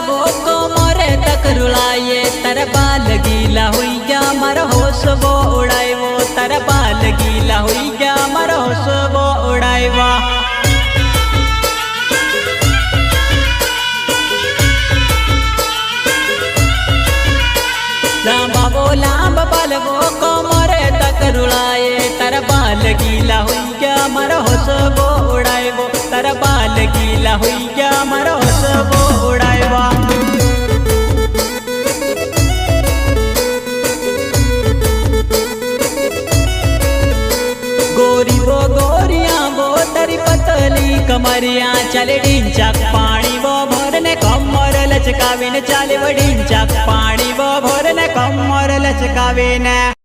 वो कोमरे तक रुलाए तर बाल गीला हुई गया मर होश वो उड़ाए वो तर बाल गीला हुई गया मर होश वो उड़ाए वा लांब बाल वो कोमरे तक रुलाए तर बाल गीला हुई गया मर होश वो उड़ाए वो तर बाल गीला हुई गया मर होश वो उड़ाए वा गोरी वो गोरियां वो तरी पतली कमरिया चले ढींचक पानी वो भरने कमर लचकावीने चाले वो ढींचक पानी वो भरने कमर लचकावीने।